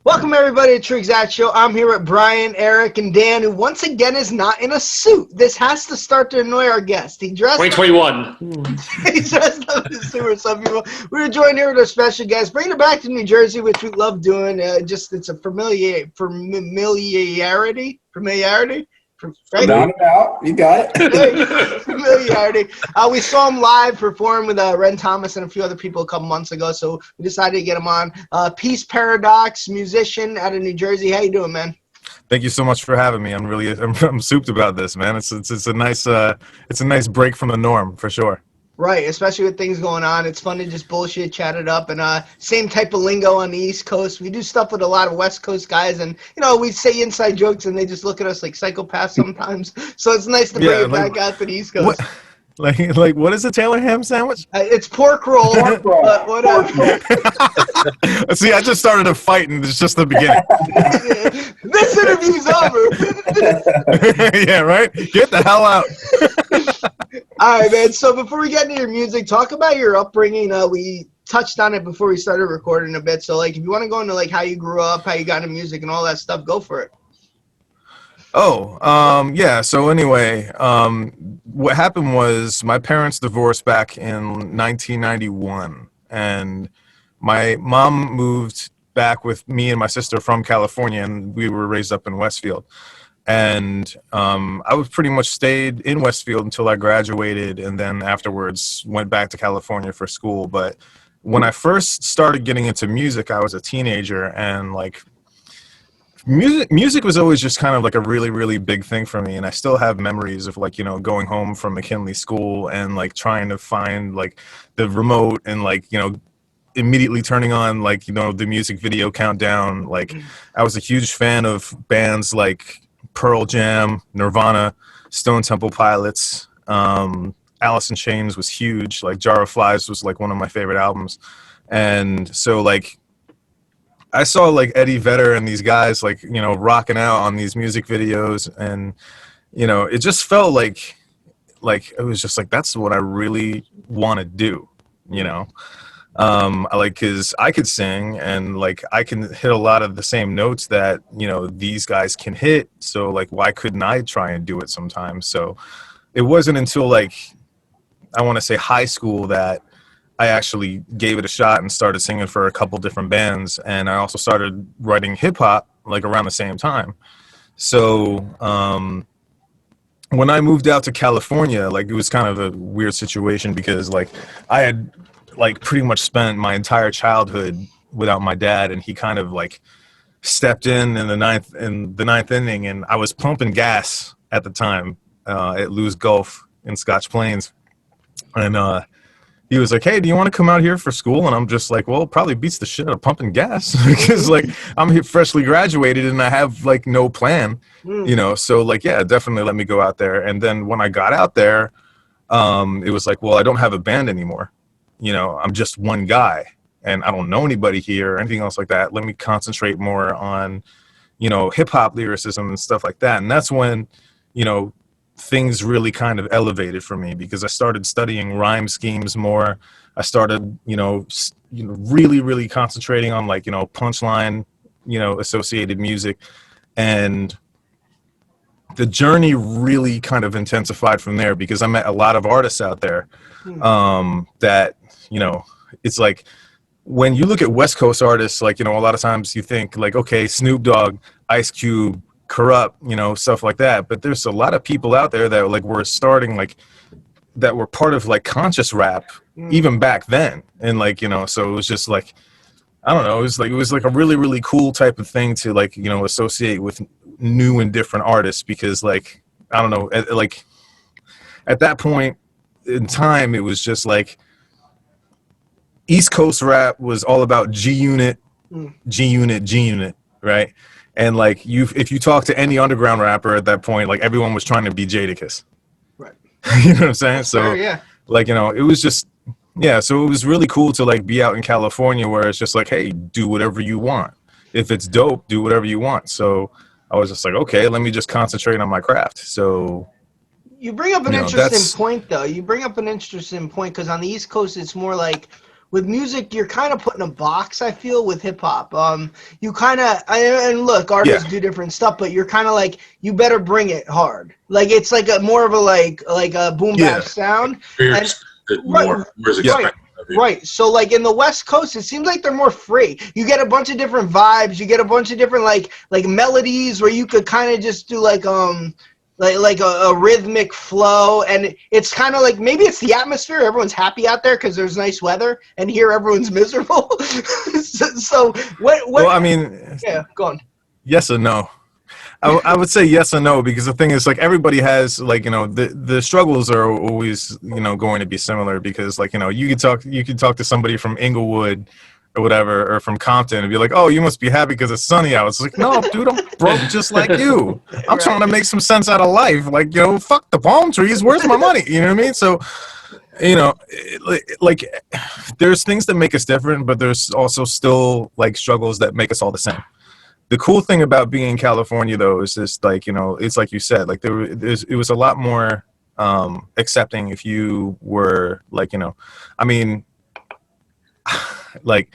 Welcome everybody to TruExact Show. I'm here with Brian, Eric, and Dan, who once again is not in a suit. This has to start to annoy our guest. He dressed 2021. he dressed up in a suit for some people. We were joined here with our special guest, bringing it back to New Jersey, which we love doing. It's a familiarity. Right? Roundabout, you got it. Familiarity. We saw him live perform with Ren Thomas and a few other people a couple months ago, so we decided to get him on. Peace Paradox, musician out of New Jersey. How you doing, man? Thank you so much for having me. I'm souped about this, man. It's a nice break from the norm for sure. Right, especially with things going on. It's fun to just bullshit, chat it up, and same type of lingo on the East Coast. We do stuff with a lot of West Coast guys, and we say inside jokes, and they just look at us like psychopaths sometimes. So it's nice to bring it back out to the East Coast. Like what is a Taylor ham sandwich? It's pork roll. But whatever. See, I just started a fight, and it's just the beginning. This interview's over. Yeah, right. Get the hell out. All right, man. So before we get into your music, talk about your upbringing. We touched on it before we started recording a bit. So, like, if you want to go into like how you grew up, how you got into music, and all that stuff, go for it. Yeah. So anyway, what happened was my parents divorced back in 1991, and my mom moved back with me and my sister from California, and we were raised up in Westfield. And I was pretty much stayed in Westfield until I graduated, and then afterwards went back to California for school. But when I first started getting into music, I was a teenager, and like music was always just kind of like a really, really big thing for me. And I still have memories of like, going home from McKinley School and like trying to find like the remote and like, immediately turning on like, the music video countdown. Like I was a huge fan of bands like Pearl Jam, Nirvana, Stone Temple Pilots, Alice in Chains was huge. Like Jar of Flies was like one of my favorite albums. And so like I saw like Eddie Vedder and these guys like, rocking out on these music videos, and it just felt like it was just like that's what I really want to do, I like because I could sing and like I can hit a lot of the same notes that these guys can hit, so like why couldn't I try and do it sometimes? So it wasn't until like I want to say high school that I actually gave it a shot and started singing for a couple different bands, and I also started writing hip hop like around the same time. So when I moved out to California, like it was kind of a weird situation because like I had like pretty much spent my entire childhood without my dad, and he kind of like stepped in the ninth inning, and I was pumping gas at the time at Lou's Gulf in Scotch Plains, and he was like, "Hey, do you want to come out here for school?" And I'm just like, "Well, it probably beats the shit out of pumping gas because like I'm here freshly graduated and I have like no plan, So like, yeah, definitely let me go out there." And then when I got out there, it was like, well, I don't have a band anymore. I'm just one guy and I don't know anybody here or anything else like that. Let me concentrate more on, hip hop lyricism and stuff like that. And that's when, things really kind of elevated for me because I started studying rhyme schemes more. I started, really, really concentrating on like, punchline, associated music. And the journey really kind of intensified from there because I met a lot of artists out there that, it's like when you look at West Coast artists, like, a lot of times you think like, okay, Snoop Dogg, Ice Cube, Corrupt, stuff like that. But there's a lot of people out there that like were starting like that were part of like conscious rap even back then. And like, so it was just like, I don't know, it was like a really, really cool type of thing to like, associate with new and different artists because like, I don't know, like at that point in time, it was just like East Coast rap was all about G Unit, right? And like if you talk to any underground rapper at that point, like everyone was trying to be Jadakiss. Right. You know what I'm saying? So fair, yeah. Like, it was just, yeah. So it was really cool to like be out in California where it's just like, hey, do whatever you want. If it's dope, do whatever you want. So I was just like, okay, let me just concentrate on my craft. So you bring up an interesting point, though. You bring up an interesting point because on the East Coast, it's more like with music, you're kind of put in a box, I feel, with hip hop. You kind of, and look, artists do different stuff, but you're kind of like, you better bring it hard. Like, it's like a more of a, like a boom bap sound. And, more is expected of you. right. So, like, in the West Coast, it seems like they're more free. You get a bunch of different vibes. You get a bunch of different, like melodies where you could kind of just do, like a rhythmic flow, and it's kind of like, maybe it's the atmosphere. Everyone's happy out there because there's nice weather, and here everyone's miserable. so what? Well, I mean, Yeah, go on. yes and no. I would say yes and no, because the thing is, like, everybody has, like, you know, the struggles are always, you know, going to be similar, because, like, you know, you could talk to somebody from Inglewood or whatever, or from Compton, and be like, oh, you must be happy because it's sunny out. It's like, no, dude, I'm broke just like you. I'm trying to make some sense out of life. Like, you know, fuck the palm trees. Where's my money? You know what I mean? So, you know, like, there's things that make us different, but there's also still, like, struggles that make us all the same. The cool thing about being in California, though, is just, like, you know, it's like you said, like, it was a lot more accepting if you were, like, you know, I mean, like,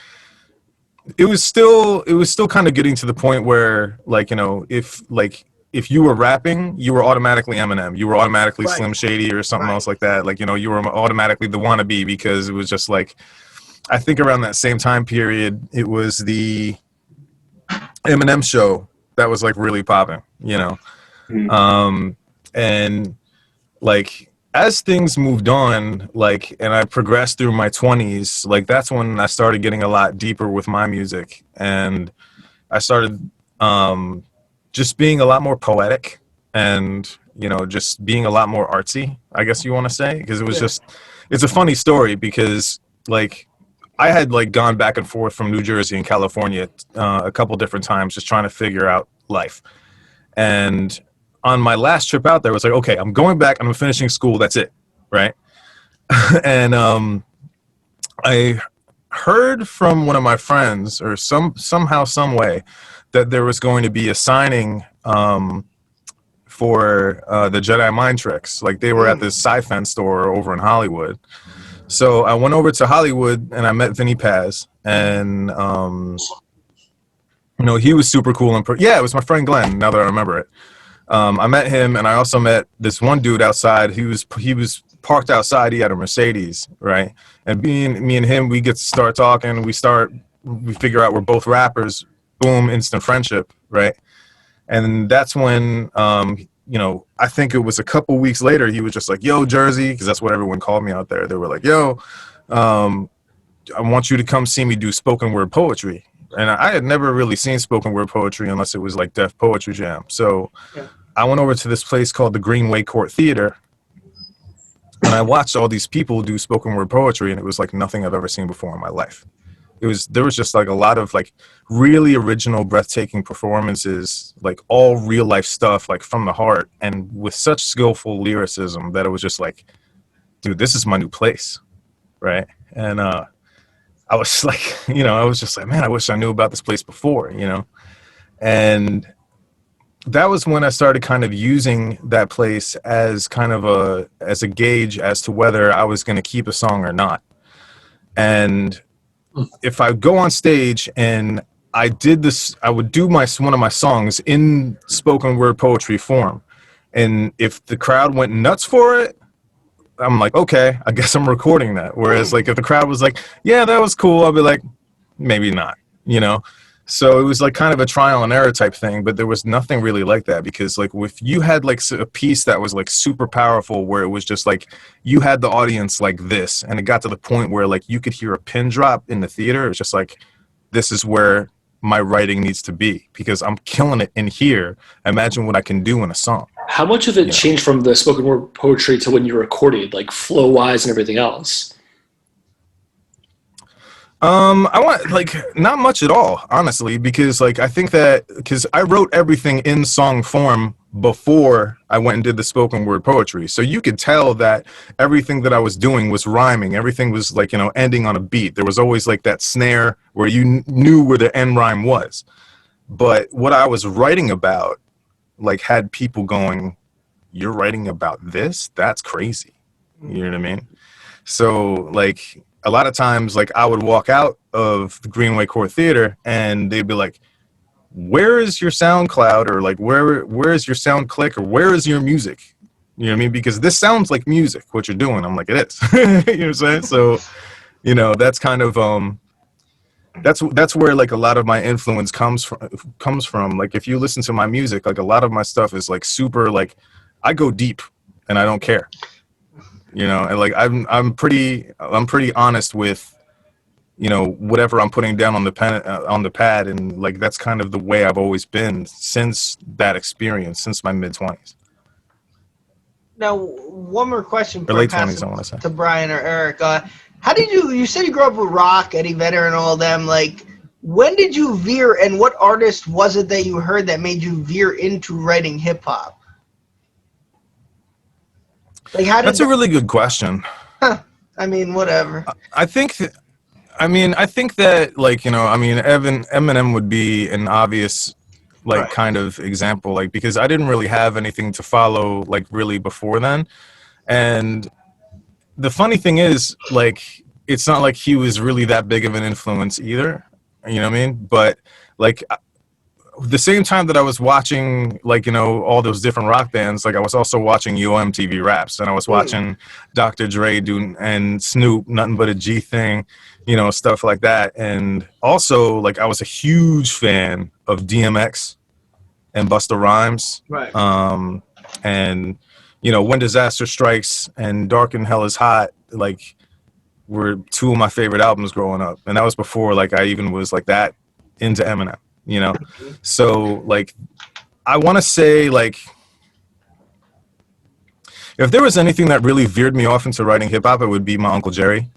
it was still kind of getting to the point where, like, you know, if you were rapping, you were automatically Eminem, you were automatically Slim Shady or something else like that. Like, you know, you were automatically the wannabe, because it was just like, I think around that same time period, it was the Eminem show that was, like, really popping, you know. And, like, as things moved on, like, and I progressed through my 20s, like, that's when I started getting a lot deeper with my music, and I started just being a lot more poetic, and, you know, just being a lot more artsy, I guess you want to say, because it was just, it's a funny story, because, like, I had, like, gone back and forth from New Jersey and California a couple different times, just trying to figure out life. And on my last trip out there, I was like, okay, I'm going back, I'm finishing school, that's it, right? And I heard from one of my friends, or somehow, some way, that there was going to be a signing for the Jedi Mind Tricks. Like, they were at this sci-fi store over in Hollywood. So I went over to Hollywood and I met Vinny Paz, and you know, he was super cool. And yeah, it was my friend Glenn, now that I remember it. I met him, and I also met this one dude outside. He was parked outside. He had a Mercedes, right? And me and him, we get to start talking. We figure out we're both rappers. Boom, instant friendship, right? And that's when, you know, I think it was a couple weeks later, he was just like, yo, Jersey, because that's what everyone called me out there. They were like, yo, I want you to come see me do spoken word poetry. And I had never really seen spoken word poetry unless it was like Def Poetry Jam. So I went over to this place called the Greenway Court Theater, and I watched all these people do spoken word poetry, and it was like nothing I've ever seen before in my life. There was just like a lot of like really original, breathtaking performances, like all real life stuff, like from the heart, and with such skillful lyricism that it was just like, dude, this is my new place, right? And I was like, you know, I was just like, man, I wish I knew about this place before, you know. And that was when I started kind of using that place as kind of a gauge as to whether I was going to keep a song or not. And if I go on stage and I would do one of my songs in spoken word poetry form. And if the crowd went nuts for it, I'm like, okay, I guess I'm recording that. Whereas, like, if the crowd was like, yeah, that was cool, I'll be like, maybe not, you know? So it was like kind of a trial and error type thing, but there was nothing really like that, because, like, if you had like a piece that was like super powerful, where it was just like you had the audience like this, and it got to the point where like you could hear a pin drop in the theater, it's just like, this is where my writing needs to be, because I'm killing it in here. Imagine what I can do in a song. How much of it changed from the spoken word poetry to when you recorded, like flow wise and everything else? I want, like, not much at all, honestly, because like I think that because I wrote everything in song form before I went and did the spoken word poetry, so you could tell that everything that I was doing was rhyming. Everything was like, you know, ending on a beat. There was always like that snare where you knew where the end rhyme was. But what I was writing about, like, had people going, "You're writing about this? That's crazy." You know what I mean? So like, a lot of times, like, I would walk out of the Greenway Core Theater and they'd be like, where is your SoundCloud, or like, where is your SoundClick, or where is your music? You know what I mean? Because this sounds like music, what you're doing. I'm like, it is. You know what I'm saying? So, you know, that's kind of that's where like a lot of my influence comes from. Like, if you listen to my music, like a lot of my stuff is like super, like, I go deep and I don't care. You know, and like I'm pretty honest with, you know, whatever I'm putting down on the pen, on the pad, and like that's kind of the way I've always been since that experience, since my mid-20s. Now, one more question Or late 20s, I want to say. to Brian or Eric. How did you said you grew up with rock, Eddie Vedder and all them, like, when did you veer, and what artist was it that you heard that made you veer into writing hip-hop? Like, how did That's a really good question. I mean, whatever. I think that, like, you know, I mean, Eminem would be an obvious, like, Right. kind of example, like, because I didn't really have anything to follow, like, really before then. And the funny thing is, like, it's not like he was really that big of an influence either. You know what I mean? But, like, the same time that I was watching, like, you know, all those different rock bands, like, I was also watching UMTV Raps, and I was watching Dr. Dre do, and Snoop, Nothing But a G Thing, you know, stuff like that. And also, like, I was a huge fan of DMX and Busta Rhymes. Right. And, you know, When Disaster Strikes and Dark and Hell is Hot, like, were two of my favorite albums growing up. And that was before, like, I even was, like, that into Eminem. You know, so, like, I want to say, like, if there was anything that really veered me off into writing hip hop, it would be my Uncle Jerry.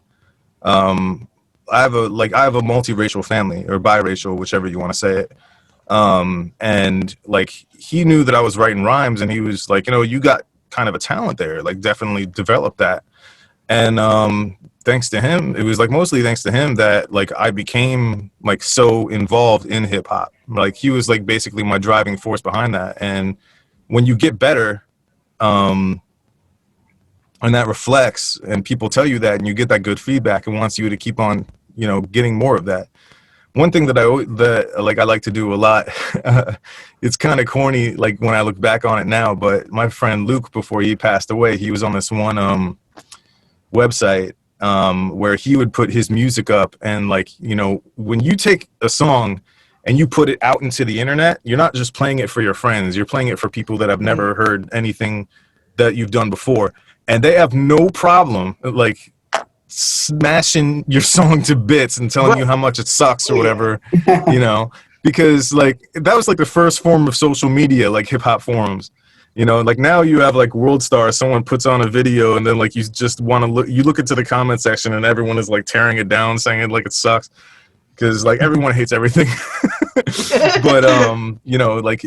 I have a multiracial family, or biracial, whichever you want to say it. And, like, he knew that I was writing rhymes, and he was like, you know, you got kind of a talent there, like, definitely develop that. And thanks to him, it was like mostly thanks to him that, like, I became, like, so involved in hip hop. Like, he was, like, basically my driving force behind that. And when you get better, and that reflects, and people tell you that, and you get that good feedback, and wants you to keep on, you know, getting more of that. One thing that I like to do a lot, it's kind of corny, like, when I look back on it now, but my friend Luke, before he passed away, he was on this one website where he would put his music up, and, like, you know, when you take a song and you put it out into the internet, you're not just playing it for your friends, you're playing it for people that have never heard anything that you've done before, and they have no problem, like, smashing your song to bits and telling you how much it sucks or whatever. You know, because, like, that was, like, the first form of social media, like, hip-hop forums. You know, like, now you have, like, World Star, someone puts on a video, and then, like, you just want to look into the comment section, and everyone is, like, tearing it down, saying it like it sucks, because, like, everyone hates everything. But you know, like,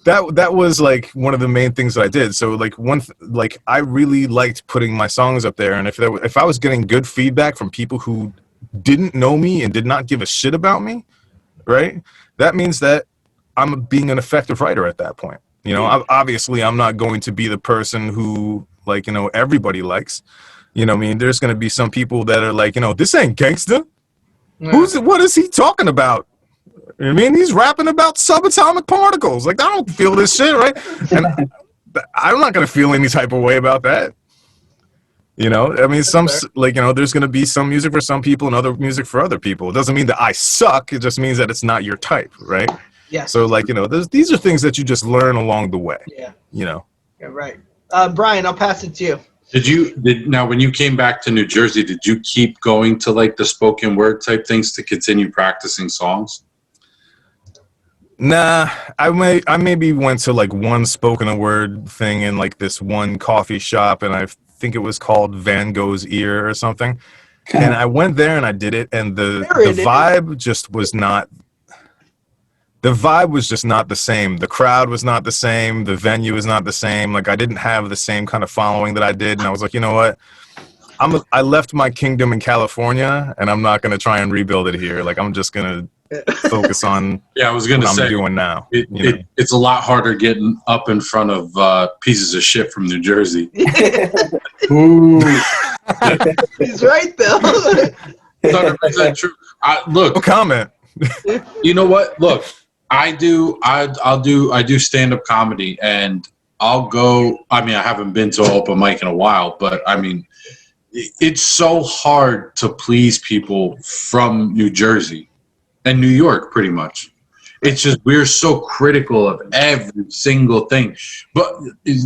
that was, like, one of the main things that I did. So, like, like, I really liked putting my songs up there, and if I was getting good feedback from people who didn't know me and did not give a shit about me, right, that means that I'm being an effective writer at that point. You know, obviously, I'm not going to be the person who, like, you know, everybody likes. You know what I mean? There's going to be some people that are like, you know, this ain't gangster. What is he talking about? You know what I mean? He's rapping about subatomic particles. Like, I don't feel this shit, right? And I'm not going to feel any type of way about that. You know, I mean, like, you know, there's going to be some music for some people and other music for other people. It doesn't mean that I suck. It just means that it's not your type, right? Yeah. So, like, you know, these are things that you just learn along the way. Yeah. You know. Yeah, right. Brian, I'll pass it to you. Now, when you came back to New Jersey, did you keep going to, like, the spoken word type things to continue practicing songs? Nah, I maybe went to, like, one spoken word thing in, like, this one coffee shop, and I think it was called Van Gogh's Ear or something. And I went there and I did it, and the vibe just was not. The vibe was just not the same. The crowd was not the same. The venue was not the same. Like, I didn't have the same kind of following that I did. And I was like, you know what? I left my kingdom in California, and I'm not going to try and rebuild it here. Like, I'm just going to focus on I was going to say, I'm doing now. It's a lot harder getting up in front of pieces of shit from New Jersey. Ooh. He's right though. 100% true. No Look, comment. you know what? Look, I do stand-up comedy, and I'll go. I mean, I haven't been to an open mic in a while, but I mean, it's so hard to please people from New Jersey and New York, pretty much. It's just we're so critical of every single thing. But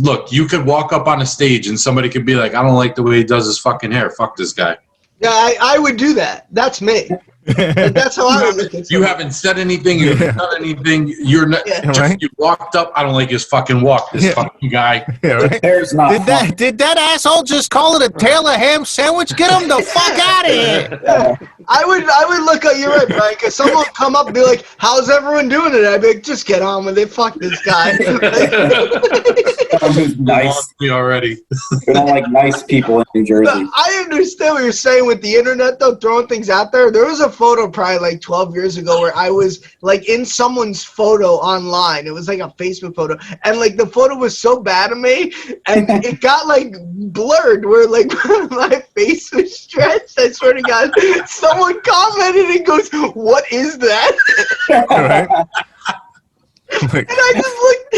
look, you could walk up on a stage and somebody could be like, "I don't like the way he does his fucking hair. Fuck this guy." Yeah, I would do that. That's me. Like, that's how I would look at You someone. haven't said anything. You haven't done anything. You're not. Yeah. Just, Right. you walked up. I don't like his fucking walk. This Yeah. fucking guy. Yeah, right? Hair's not fun. Did that asshole just call it a Taylor ham sandwich? Get him the fuck out of here! I would look at, you're right, Brian, because someone would come up and be like, "How's everyone doing today?" I'd be like, "Just get on with it. Fuck this guy." Someone who's You nice. lost me already. We don't like nice people in New Jersey. I understand what you're saying with the internet, though, throwing things out there. There was a photo probably like 12 years ago where I was like in someone's photo online. It was like a Facebook photo. And like the photo was so bad of me and it got like blurred where like my face was stretched. I swear to God. Someone commented and goes, "What is that?" Right? Like, And I just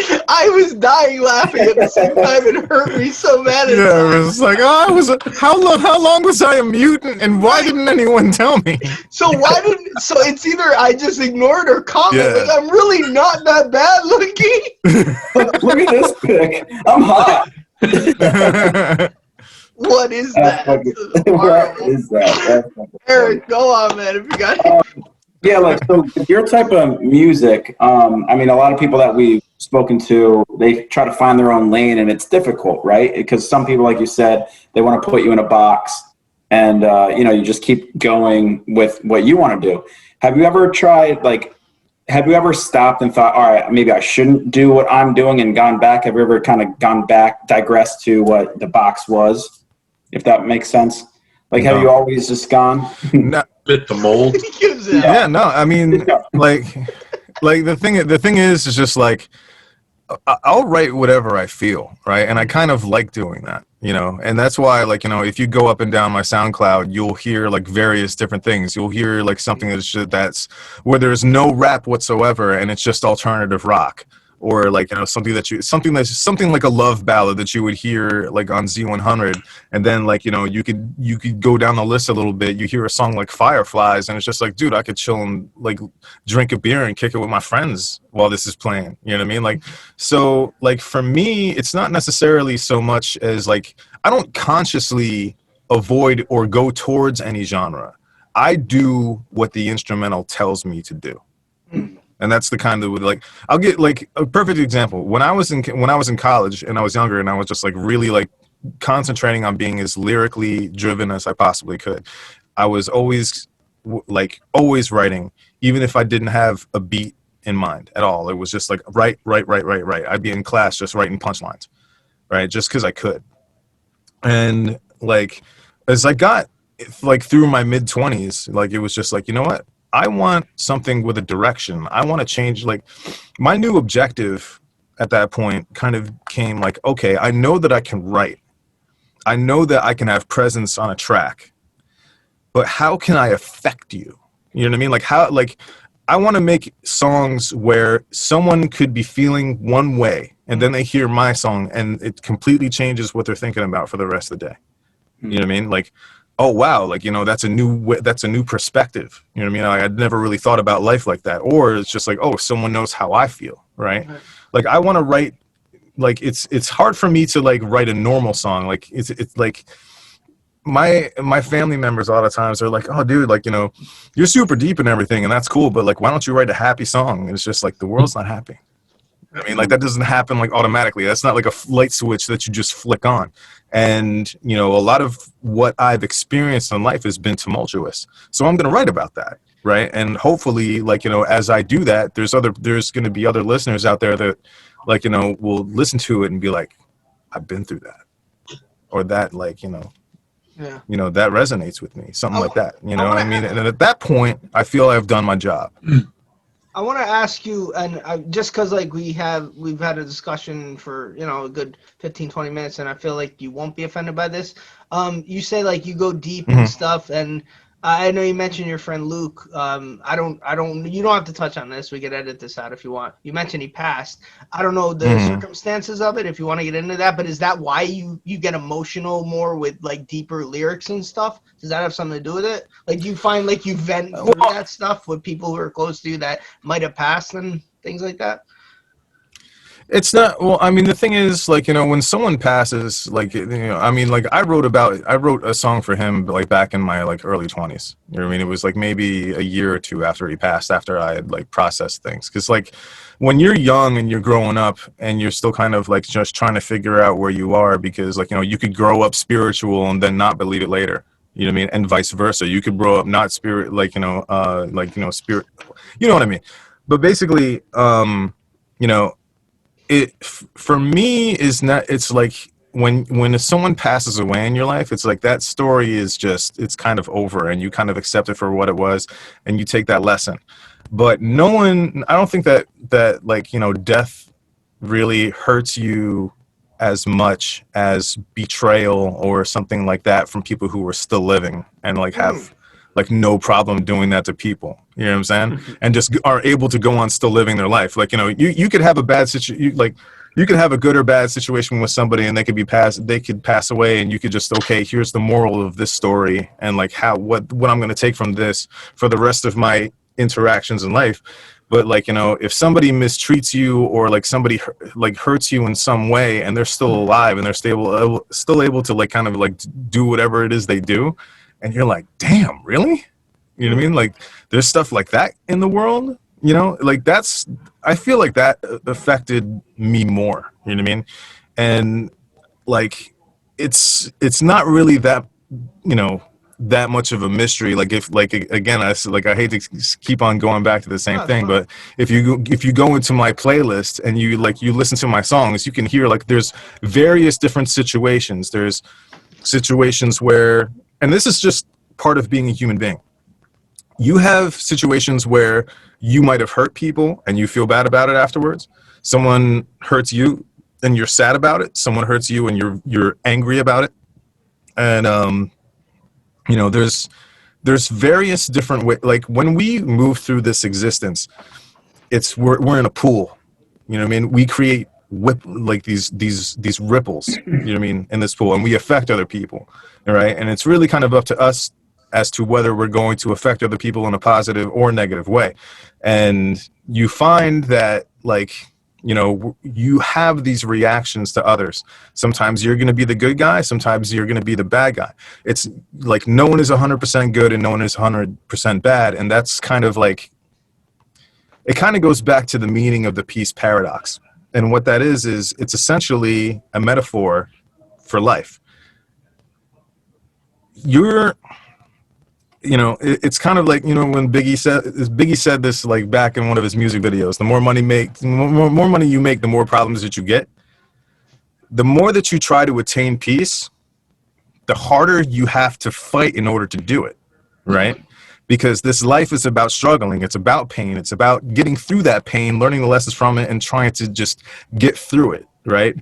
looked, I was dying laughing at the same time. It hurt me so bad. yeah, it was like, oh, how long was I a mutant, and why didn't anyone tell me? So it's either I just ignore it or comment. Yeah. Like, I'm really not that bad looking. Look at this pic. I'm hot. What is That's that? fucking- This is what horrible. is that? That's fucking Eric, go on, man. If you got Yeah, like, so with your type of music, I mean, a lot of people that we've spoken to, they try to find their own lane, and it's difficult, right? Because some people, like you said, they want to put you in a box, and, you just keep going with what you want to do. Have you ever tried, like, have you ever stopped and thought, all right, maybe I shouldn't do what I'm doing and gone back? Have you ever kind of gone back, digressed to what the box was, if that makes sense? Like, have No. you always just gone? No, Bit the mold. he gives it. yeah, no, I mean, like the thing is just like, I'll write whatever I feel, right? And I kind of like doing that, and that's why, like, if you go up and down my SoundCloud, you'll hear like various different things. You'll hear like something that's where there's no rap whatsoever, and it's just alternative rock, or like, something like a love ballad that you would hear like on Z100, and then like, you could go down the list a little bit. You hear a song like Fireflies, and it's just like, dude, I could chill and like drink a beer and kick it with my friends while this is playing. You know what I mean? Like, so like for me, it's not necessarily so much as like, I don't consciously avoid or go towards any genre. I do what the instrumental tells me to do. And that's the kind of, like, I'll get like a perfect example. When I was in college and I was younger and I was just like really like concentrating on being as lyrically driven as I possibly could, I was always writing, even if I didn't have a beat in mind at all. It was just like write. I'd be in class just writing punchlines, right? Just because I could. And like as I got like through my mid-20s, like it was just like, you know what? I want something with a direction. I want to change. Like my new objective at that point kind of came like, okay, I know that I can write. I know that I can have presence on a track, but how can I affect you? You know what I mean? Like how, like I want to make songs where someone could be feeling one way and then they hear my song and it completely changes what they're thinking about for the rest of the day. You know what I mean? Like, oh wow, like, that's a new perspective. You know what I mean? I'd never really thought about life like that. Or it's just like, oh, someone knows how I feel, right? Like I want to write, like it's hard for me to like write a normal song. Like it's like my family members a lot of times are like, oh dude, like, you're super deep and everything and that's cool, but like why don't you write a happy song? And it's just like the world's not happy. I mean, like that doesn't happen like automatically. That's not like a light switch that you just flick on. And, a lot of what I've experienced in life has been tumultuous. So I'm going to write about that. Right. And hopefully, like, as I do that, there's going to be other listeners out there that like, will listen to it and be like, I've been through that, or that, like, yeah. That resonates with me. Something like that. I mean, and at that point, I feel I've done my job. I want to ask you, and just because like we've had a discussion for a good 15, 20 minutes, and I feel like you won't be offended by this. You say like you go deep and Mhm. stuff, and I know you mentioned your friend Luke. I don't. You don't have to touch on this. We could edit this out if you want. You mentioned he passed. I don't know the Mhm. circumstances of it if you want to get into that, but is that why you get emotional more with like deeper lyrics and stuff? Does that have something to do with it? Like, do you find like you vent through Well, that stuff with people who are close to you that might have passed and things like that? it's not. Well, I mean, the thing is, like, when someone passes, like, I mean, like, I wrote a song for him, like, back in my like early 20s. You know what I mean? It was like maybe a year or two after he passed, after I had like processed things. Because like, when you're young and you're growing up and you're still kind of like just trying to figure out where you are, because like, you could grow up spiritual and then not believe it later. You know what I mean? And vice versa. You could grow up not spirit, spirit. You know what I mean? But basically, you know for me is not, it's like when someone passes away in your life, it's like that story is just, it's kind of over, and you kind of accept it for what it was, and you take that lesson. But no one, I don't think that like, death really hurts you as much as betrayal or something like that from people who are still living and like Mm. have like no problem doing that to people. You know what I'm saying? And just are able to go on still living their life. Like, you could have a bad situation, like you could have a good or bad situation with somebody, and they could pass away, and you could just, okay, here's the moral of this story, and like what I'm going to take from this for the rest of my interactions in life. But like, if somebody mistreats you, or like somebody like hurts you in some way, and they're still alive, and they're still able to like kind of like do whatever it is they do, and you're like, damn, really? You know what I mean? Like, there's stuff like that in the world. Like, I feel like that affected me more. You know what I mean? And like, it's not really that, you know that much of a mystery. Like, if like, again, I hate to keep on going back to the same No, it's thing, fine. but if you go into my playlist and you listen to my songs, you can hear like there's various different situations. There's situations where, and this is just part of being a human being, you have situations where you might have hurt people and you feel bad about it afterwards. Someone hurts you and you're sad about it. Someone hurts you and you're angry about it. And there's various different ways. Like, when we move through this existence, we're in a pool. You know what I mean? We create like these ripples, you know what I mean, in this pool, and we affect other people. All right. And it's really kind of up to us as to whether we're going to affect other people in a positive or negative way. And you find that, like, you have these reactions to others. Sometimes you're going to be the good guy, sometimes you're going to be the bad guy. It's like no one is 100% good and no one is 100% bad. And that's kind of like, it kind of goes back to the meaning of the peace paradox. And what that is it's essentially a metaphor for life. You're, it's kind of like, when Biggie said this, like, back in one of his music videos, the more money you make, the more problems that you get. The more that you try to attain peace, the harder you have to fight in order to do it, right? Because this life is about struggling. It's about pain. It's about getting through that pain, learning the lessons from it, and trying to just get through it, right?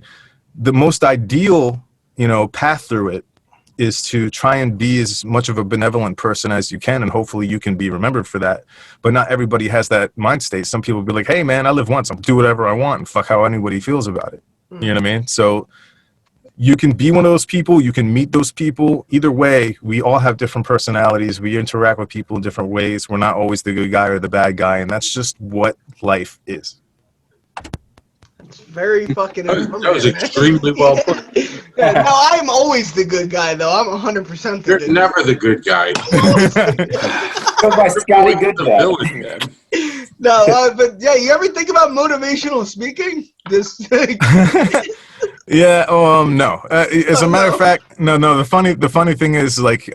The most ideal, path through it is to try and be as much of a benevolent person as you can, and hopefully you can be remembered for that. But not everybody has that mind state. Some people be like, hey man, I live once, I'll do whatever I want and fuck how anybody feels about it. You know what I mean? So you can be one of those people, you can meet those people. Either way, we all have different personalities, we interact with people in different ways. We're not always the good guy or the bad guy, and that's just what life is. It's very fucking That was informative, man. extremely well put. Yeah, no, I'm always the good guy, though. I'm 100% the You're good never the good guy. guy. I'm always the good guy. Goes by Scotty Always the Goodyear. villain, man. No, but yeah, you ever think about motivational speaking? This, Yeah. No. As a oh, matter of no. fact, no. The funny thing is, like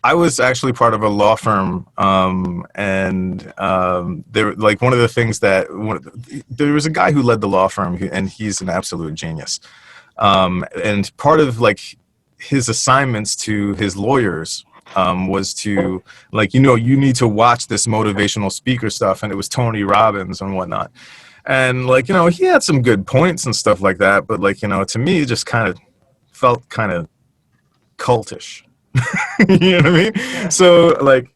I was actually part of a law firm, and there, like, one of the things there was a guy who led the law firm, and he's an absolute genius. And part of like his assignments to his lawyers was to, like, you need to watch this motivational speaker stuff, and it was Tony Robbins and whatnot. And, like, he had some good points and stuff like that, but, like, to me, it just kind of felt kind of cultish. You know what I mean? Yeah. So, like,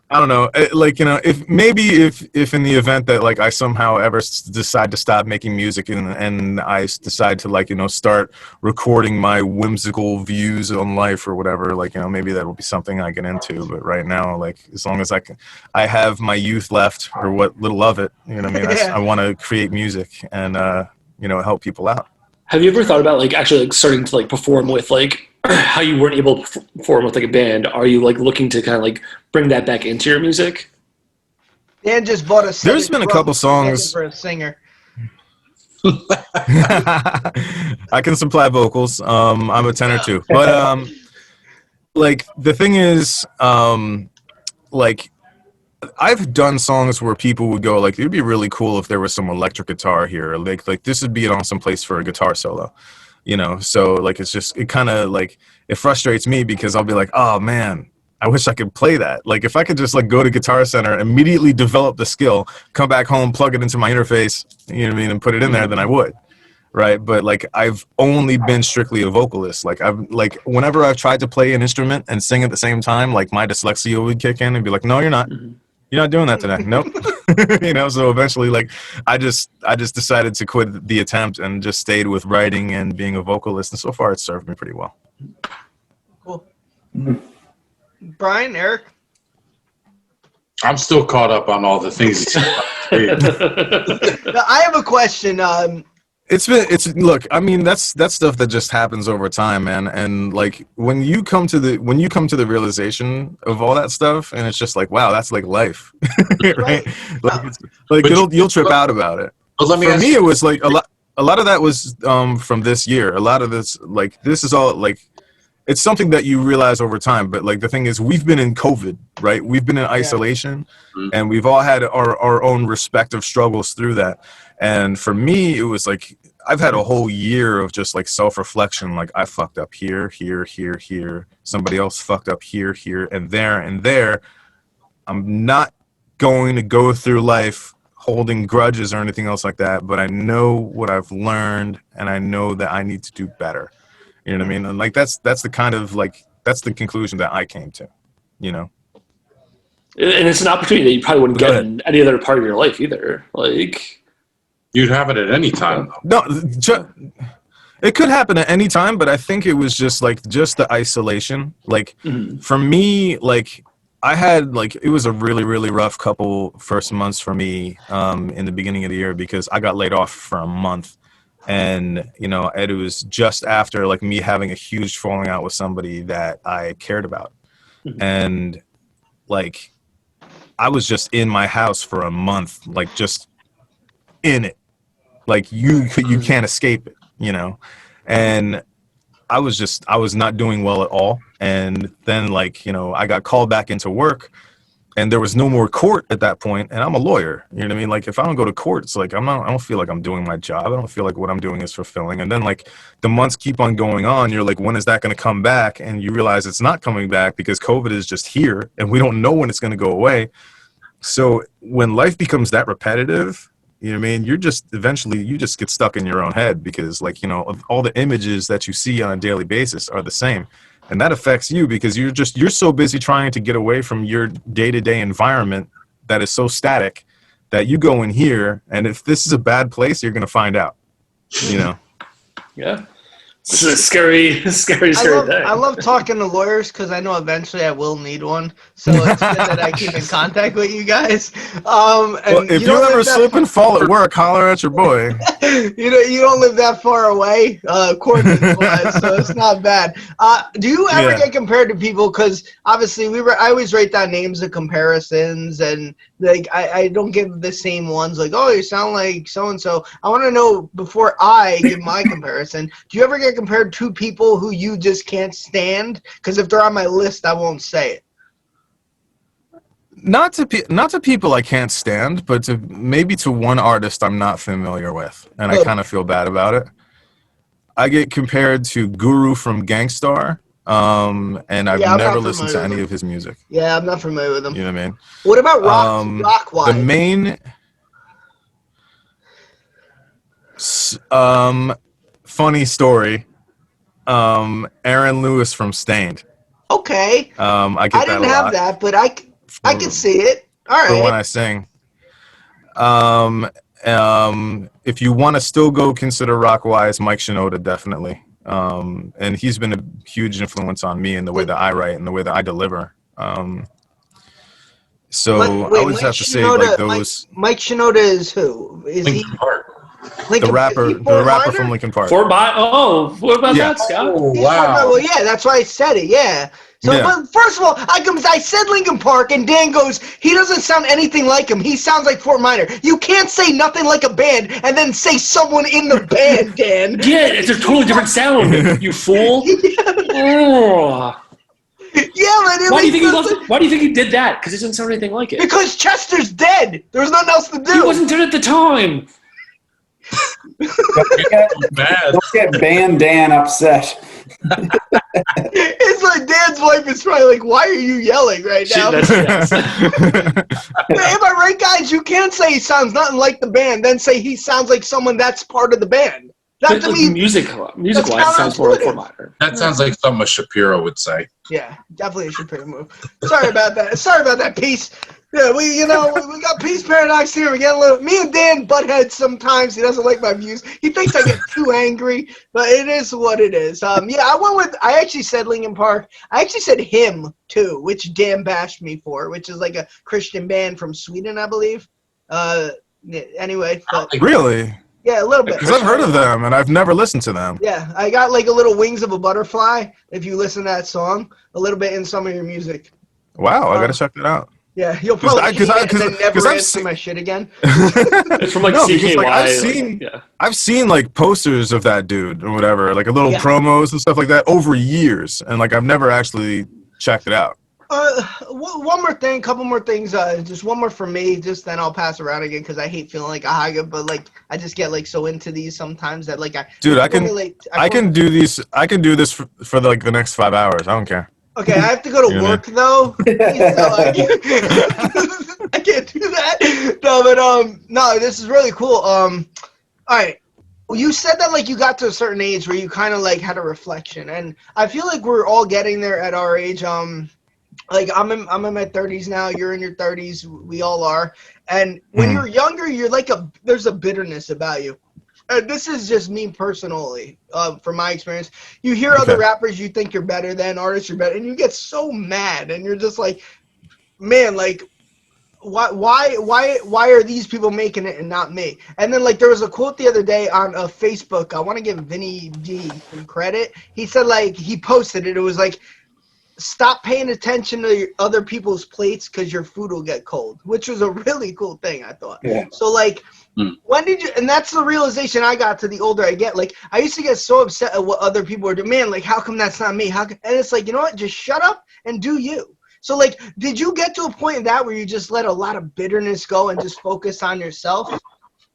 I don't know, like, if in the event that, like, I somehow ever decide to stop making music and I decide to, like, start recording my whimsical views on life or whatever, like, maybe that will be something I get into. But right now, like, as long as I have my youth left, or what little of it, what I mean? Yeah. I want to create music and, help people out. Have you ever thought about like actually like starting to like perform with like how you weren't able to perform with like a band? Are you like looking to kind of like bring that back into your music? Dan just bought a set There's of been a drums, couple songs looking for a singer. I can supply vocals. I'm a tenor too, but like, the thing is, like, I've done songs where people would go like, it'd be really cool if there was some electric guitar here, like this would be an awesome place for a guitar solo, so, like, it kind of, like, it frustrates me because I'll be like, oh man, I wish I could play that. Like, if I could just, like, go to Guitar Center, immediately develop the skill, come back home, plug it into my interface, and put it in there, then I would. Right. But, like, I've only been strictly a vocalist. Like, whenever I've tried to play an instrument and sing at the same time, like, my dyslexia would kick in and be like, no, you're not. You're not doing that today. Nope. So eventually, like, I just decided to quit the attempt and just stayed with writing and being a vocalist. And so far, it's served me pretty well. Cool. Brian, Eric? I'm still caught up on all the things he said. Now, I have a question. Look, I mean, that's stuff that just happens over time, man. And, like, when you come to the realization of all that stuff, and it's just like, wow, that's like life. Right? Like, you'll trip out about it. But let me For ask me, you, it was like a lot of that was from this year. A lot of this, like, this is all, like, it's something that you realize over time. But, like, the thing is, we've been in COVID, right? We've been in isolation, and we've all had our own respective struggles through that. And for me, it was like, I've had a whole year of just, like, self-reflection. Like, I fucked up here, here, here, here. Somebody else fucked up here, here, and there, and there. I'm not going to go through life holding grudges or anything else like that, but I know what I've learned, and I know that I need to do better. You know what I mean? And, like, that's the kind of, like, that's the conclusion that I came to, And it's an opportunity that you probably wouldn't get in any other part of your life either. Like, you'd have it at any time, though. No, it could happen at any time, but I think it was just the isolation. Like, for me, like, I had, like, it was a really, really rough couple first months for me in the beginning of the year because I got laid off for a month. And, it was just after, like, me having a huge falling out with somebody that I cared about. And, like, I was just in my house for a month, like, just in it. Like, you can't escape it, and I was not doing well at all. And then, like, I got called back into work, and there was no more court at that point. And I'm a lawyer, you know what I mean? Like, if I don't go to court, it's like I don't feel like I'm doing my job. I don't feel like what I'm doing is fulfilling. And then, like, the months keep on going on. You're like, when is that going to come back? And you realize it's not coming back because COVID is just here, and we don't know when it's going to go away. So when life becomes that repetitive, you know what I mean? You just get stuck in your own head because, like, all the images that you see on a daily basis are the same. And that affects you because you're so busy trying to get away from your day-to-day environment that is so static that you go in here, and if this is a bad place, you're going to find out, Yeah. This is a scary thing. I love talking to lawyers because I know eventually I will need one. So it's good that I keep in contact with you guys. And well, if you ever slip and fall at work, holler at your boy. You don't live that far away, coordinates-wise, so it's not bad. Do you ever get compared to people? Because obviously I always write down names of comparisons, and, like, I don't give the same ones. Like, oh, you sound like so and so. I want to know before I give my comparison. Do you ever get compared to people who you just can't stand? Because if they're on my list, I won't say it. Not to people I can't stand, but maybe to one artist I'm not familiar with, and I kind of feel bad about it. I get compared to Guru from Gangstar, And I've Yeah, I'm never not listened to familiar with any him. of his music. Yeah, I'm not familiar with him. You know what I mean? What about rock The wise? main, funny story. Aaron Lewis from Stained. Okay, I I get that didn't a have lot that, but I for, can see it. All for when right. I sing. Um, if you want to still go consider rock wise, Mike Shinoda definitely. And he's been a huge influence on me in the way that I write and the way that I deliver. So I Wait, would just Mike have to say like Shinoda. those Mike Shinoda is who? Is he Linkin Park. Lincoln? Is he the Fort rapper from Minor? Linkin Park. What about Yeah. that, Scott? Oh He's Fort Minor. wow! Well, yeah, that's why I said it. Yeah. So, Yeah. but first of all, I said Lincoln Park, and Dan goes, he doesn't sound anything like him. He sounds like Fort Minor. You can't say nothing like a band and then say someone in the band, Dan. Yeah, it's a totally different sound. You fool. Oh. Yeah, man. It Why do you makes think he no left? sense. Why do you think he did that? Because it doesn't sound anything like it. Because Chester's dead. There was nothing else to do. He wasn't dead at the time. Bad. Don't get Band Dan upset. It's like Dan's wife is probably like, "Why are you yelling right now?" Yes. Am I right, guys? You can't say he sounds nothing like the band, then say he sounds like someone that's part of the band. That But to like me, music-wise, it sounds more like Fort Minor. That sounds like something a Shapiro would say. yeah, definitely a Shapiro move. Sorry about that. Sorry about that, Peace. Yeah, we got Peace Paradox here. We get a little. Me and Dan butt heads sometimes. He doesn't like my views. He thinks I get too angry, but it is what it is. Yeah, I actually said Linkin Park. I actually said Him too, which Dan bashed me for, which is like a Christian band from Sweden, I believe. Anyway, but Really? yeah, a little bit. Because I've heard of them and I've never listened to them. Yeah, I got like a little Wings of a Butterfly. If you listen to that song, a little bit in some of your music. Wow, I gotta check that out. Yeah, you'll probably hate it and then never I've answer seen- my shit again. It's from like No, CKY. because like I've seen like posters of that dude or whatever, like a little promos and stuff like that over years, and like I've never actually checked it out. One more thing, couple more things. Just one more from me. Just then I'll pass around again because I hate feeling like a haga, but like I just get like so into these sometimes that like I. Dude, I can do these. I can do this for like the next 5 hours. I don't care. Okay, I have to go to work though, so I can't do that. No, but no, this is really cool. All right. Well, you said that like you got to a certain age where you kind of like had a reflection, and I feel like we're all getting there at our age. Like I'm in my 30s now. You're in your 30s. We all are. And when you're younger, you're like there's a bitterness about you. This is just me personally, from my experience. You hear other rappers you think you're better than, artists you're better, and you get so mad, and you're just like, man, like, why are these people making it and not me? And then like there was a quote the other day on Facebook. I want to give Vinny D some credit. He said like he posted it. It was like, stop paying attention to other people's plates because your food will get cold, which was a really cool thing, I thought. Yeah. So like, when did you, and that's the realization I got to the older I get. Like I used to get so upset at what other people were doing. Man, like how come that's not me? And it's like, you know what? Just shut up and do you. So like, did you get to a point in that where you just let a lot of bitterness go and just focus on yourself?